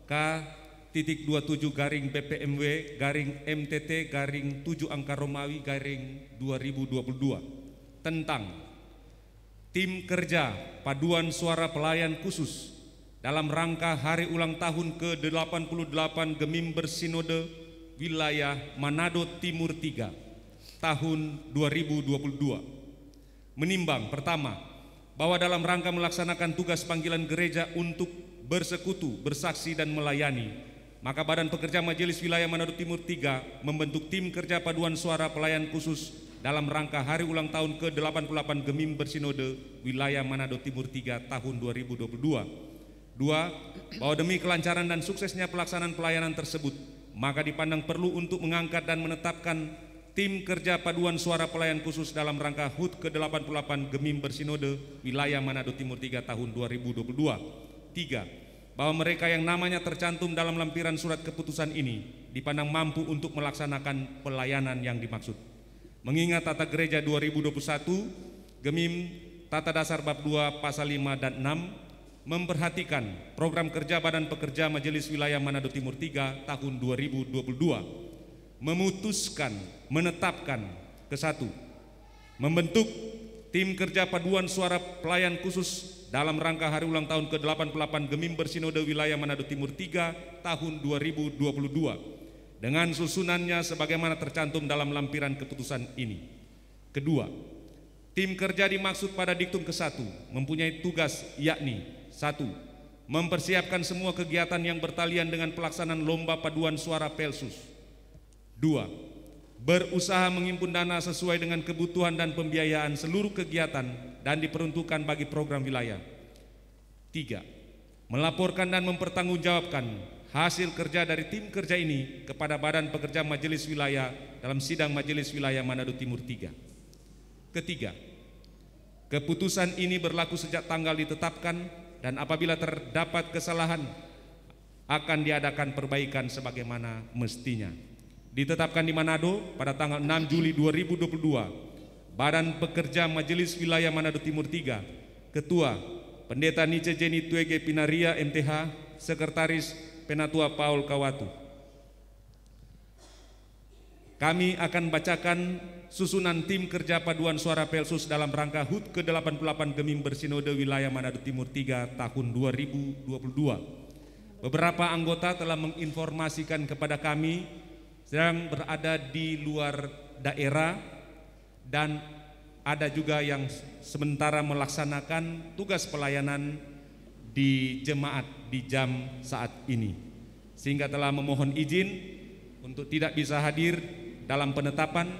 K.BPMW/MTT/7 tentang Tim Kerja Paduan Suara Pelayan Khusus dalam rangka Hari Ulang Tahun ke-88 Gemimber Sinode Wilayah Manado Timur 3 tahun 2022. Menimbang pertama, bahwa dalam rangka melaksanakan tugas panggilan gereja untuk bersekutu, bersaksi dan melayani, maka Badan Pekerja Majelis Wilayah Manado Timur 3 membentuk Tim Kerja Paduan Suara Pelayan Khusus dalam rangka Hari Ulang Tahun ke-88 Gemimber Sinode Wilayah Manado Timur 3 tahun 2022. 2. Bahwa demi kelancaran dan suksesnya pelaksanaan pelayanan tersebut, maka dipandang perlu untuk mengangkat dan menetapkan Tim Kerja Paduan Suara Pelayan Khusus dalam rangka HUT ke-88 Gemimber Sinode Wilayah Manado Timur 3 tahun 2022. 3. Bahwa mereka yang namanya tercantum dalam lampiran surat keputusan ini dipandang mampu untuk melaksanakan pelayanan yang dimaksud. Mengingat Tata Gereja 2021, Gemim Tata Dasar Bab 2 Pasal 5 dan 6 memperhatikan program kerja Badan Pekerja Majelis Wilayah Manado Timur 3 tahun 2022, memutuskan menetapkan ke-1, membentuk Tim Kerja Paduan Suara Pelayan Khusus dalam rangka Hari Ulang Tahun ke-88 Gemimber Sinode Wilayah Manado Timur 3 tahun 2022 dengan susunannya sebagaimana tercantum dalam lampiran keputusan ini. Kedua, tim kerja dimaksud pada diktum ke-1 mempunyai tugas yakni 1. Mempersiapkan semua kegiatan yang bertalian dengan pelaksanaan lomba paduan suara Pelsus. 2. Berusaha menghimpun dana sesuai dengan kebutuhan dan pembiayaan seluruh kegiatan dan diperuntukkan bagi program wilayah. 3. Melaporkan dan mempertanggungjawabkan hasil kerja dari tim kerja ini kepada Badan Pekerja Majelis Wilayah dalam sidang Majelis Wilayah Manado Timur 3. Ketiga, keputusan ini berlaku sejak tanggal ditetapkan dan apabila terdapat kesalahan akan diadakan perbaikan sebagaimana mestinya. Ditetapkan di Manado pada tanggal 6 Juli 2022, Badan Pekerja Majelis Wilayah Manado Timur 3, Ketua Pendeta Nice Jenny Tuege Pinaria MTH, Sekretaris Penatua Paul Kawatu. Kami akan bacakan susunan Tim Kerja Paduan Suara Pelsus dalam rangka HUT ke-88 Gemimber Sinode Wilayah Manado Timur 3 tahun 2022. Beberapa anggota telah menginformasikan kepada kami sedang berada di luar daerah dan ada juga yang sementara melaksanakan tugas pelayanan di jemaat di jam saat ini, sehingga telah memohon izin untuk tidak bisa hadir dalam penetapan,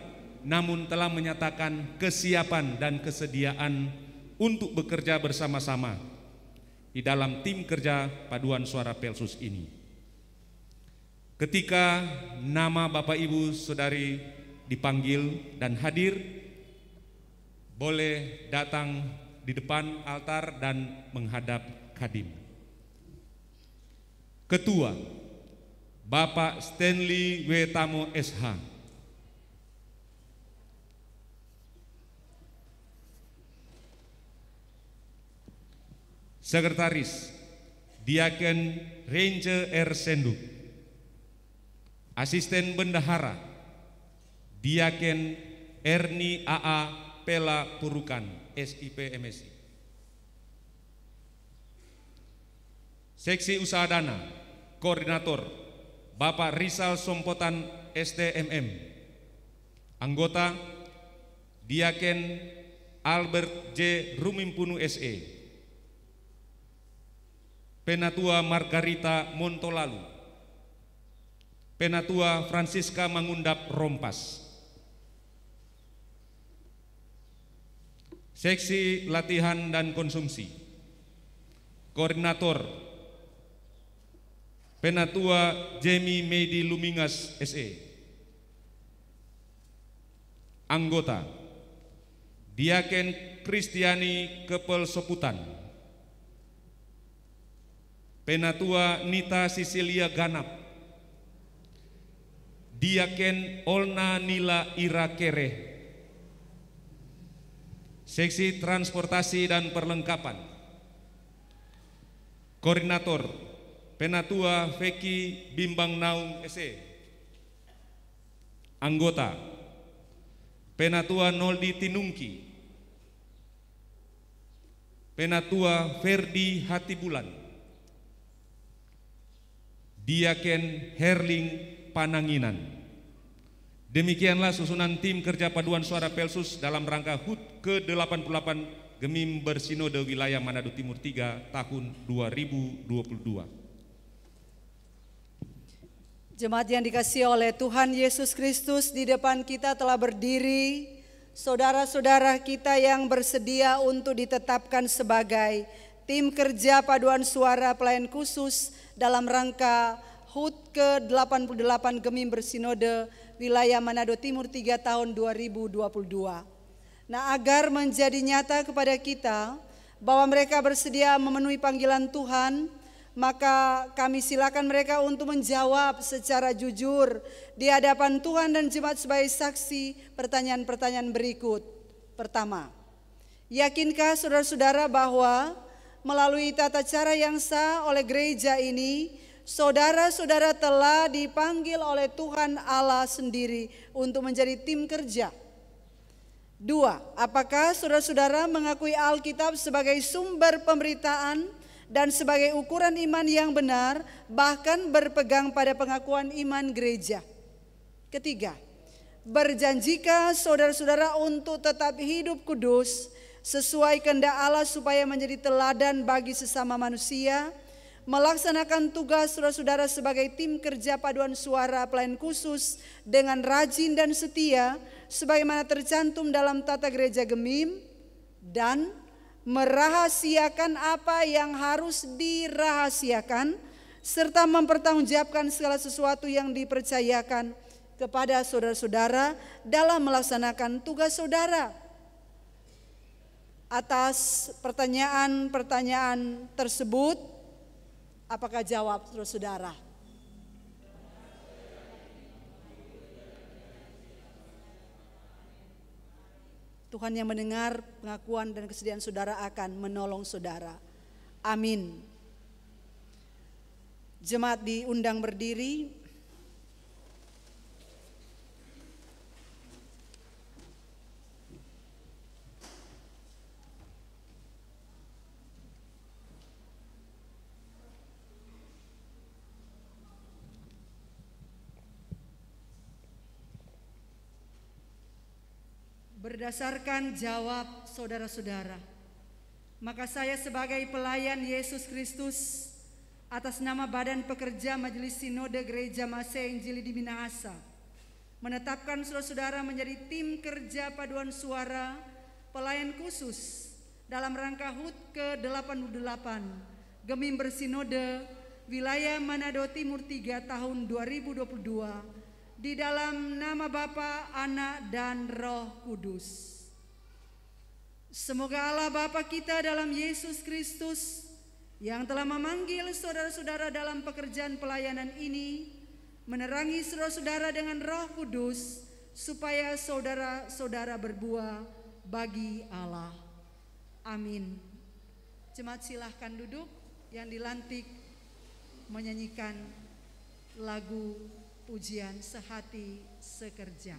namun telah menyatakan kesiapan dan kesediaan untuk bekerja bersama-sama di dalam tim kerja paduan suara Pelsus ini. Ketika nama Bapak Ibu Saudari dipanggil dan hadir, boleh datang di depan altar dan menghadap Kadim. Ketua Bapak Stanley W. Tamo SH. Sekretaris Diaken Ranger R. Senduk. Asisten Bendahara Diaken Erni AA Pela Purukan SIP MSI. Seksi Usaha Dana Koordinator Bapak Rizal Sompotan STMM. Anggota Diaken Albert J. Rumimpunu SE. Penatua Margarita Montolalu. Penatua Francisca Mangundap Rompas. Seksi Latihan dan Konsumsi. Koordinator Penatua Jemi Medi Lumingas SE. Anggota Diaken Kristiani Kepel Soputan. Penatua Nita Sisilia Ganap. Diaken Olna Nila Ira Kere. Seksi Transportasi dan Perlengkapan. Koordinator Penatua Feki Bimbang Naung SE. Anggota Penatua Noldi Tinungki, Penatua Ferdi Hatibulan, Diaken Herling Pananginan. Demikianlah susunan tim kerja paduan suara Pelsus dalam rangka HUT ke-88 Gemim Bersinode Wilayah Manado Timur 3 tahun 2022. Jemaat yang dikasihi oleh Tuhan Yesus Kristus, di depan kita telah berdiri saudara-saudara kita yang bersedia untuk ditetapkan sebagai tim kerja paduan suara pelayan khusus dalam rangka HUT ke-88 Gemim Bersinode Wilayah Manado Timur 3 tahun 2022. Nah, agar menjadi nyata kepada kita bahwa mereka bersedia memenuhi panggilan Tuhan, maka kami silakan mereka untuk menjawab secara jujur di hadapan Tuhan dan jemaat sebagai saksi pertanyaan-pertanyaan berikut. Pertama, yakinkah saudara-saudara bahwa melalui tata cara yang sah oleh gereja ini, saudara-saudara telah dipanggil oleh Tuhan Allah sendiri untuk menjadi tim kerja? Dua, apakah saudara-saudara mengakui Alkitab sebagai sumber pemberitaan dan sebagai ukuran iman yang benar, bahkan berpegang pada pengakuan iman gereja? Ketiga, berjanjikah saudara-saudara untuk tetap hidup kudus sesuai kehendak Allah supaya menjadi teladan bagi sesama manusia, melaksanakan tugas saudara-saudara sebagai tim kerja paduan suara pelayan khusus dengan rajin dan setia sebagaimana tercantum dalam tata gereja Gemim, dan merahasiakan apa yang harus dirahasiakan, serta mempertanggungjawabkan segala sesuatu yang dipercayakan kepada saudara-saudara dalam melaksanakan tugas saudara. Atas pertanyaan-pertanyaan tersebut, apakah jawab saudara-saudara? Tuhan yang mendengar pengakuan dan kesediaan saudara akan menolong saudara. Amin. Jemaat diundang berdiri. Berdasarkan jawab saudara-saudara, maka saya sebagai pelayan Yesus Kristus atas nama Badan Pekerja Majelis Sinode Gereja Masih Injili di Minahasa menetapkan saudara-saudara menjadi tim kerja paduan suara pelayan khusus dalam rangka HUT ke-88 Gemim Bersinode Wilayah Manado Timur 3 tahun 2022 di dalam nama Bapa, Anak, dan Roh Kudus. Semoga Allah Bapa kita dalam Yesus Kristus yang telah memanggil saudara-saudara dalam pekerjaan pelayanan ini menerangi saudara-saudara dengan Roh Kudus supaya saudara-saudara berbuah bagi Allah. Amin. Jemaat silahkan duduk, yang dilantik menyanyikan lagu pujian Sehati Sekerja.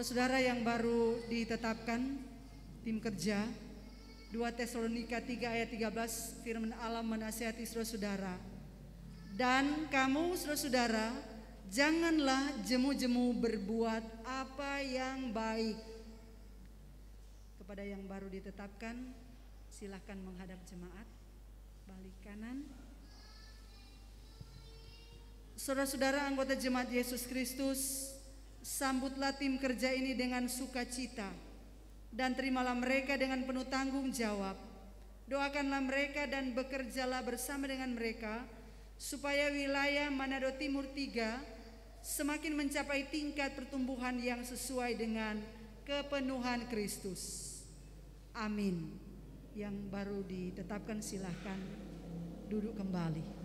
Saudara-saudara yang baru ditetapkan tim kerja, 2 Tesalonika 3 ayat 13, firman Allah menasihati saudara-saudara, dan kamu saudara-saudara janganlah jemu-jemu berbuat apa yang baik. Kepada yang baru ditetapkan, silahkan menghadap jemaat, balik kanan. Saudara-saudara anggota jemaat Yesus Kristus, sambutlah tim kerja ini dengan sukacita dan terimalah mereka dengan penuh tanggung jawab. Doakanlah mereka dan bekerjalah bersama dengan mereka supaya wilayah Manado Timur 3 semakin mencapai tingkat pertumbuhan yang sesuai dengan kepenuhan Kristus. Amin. Yang baru ditetapkan silahkan duduk kembali.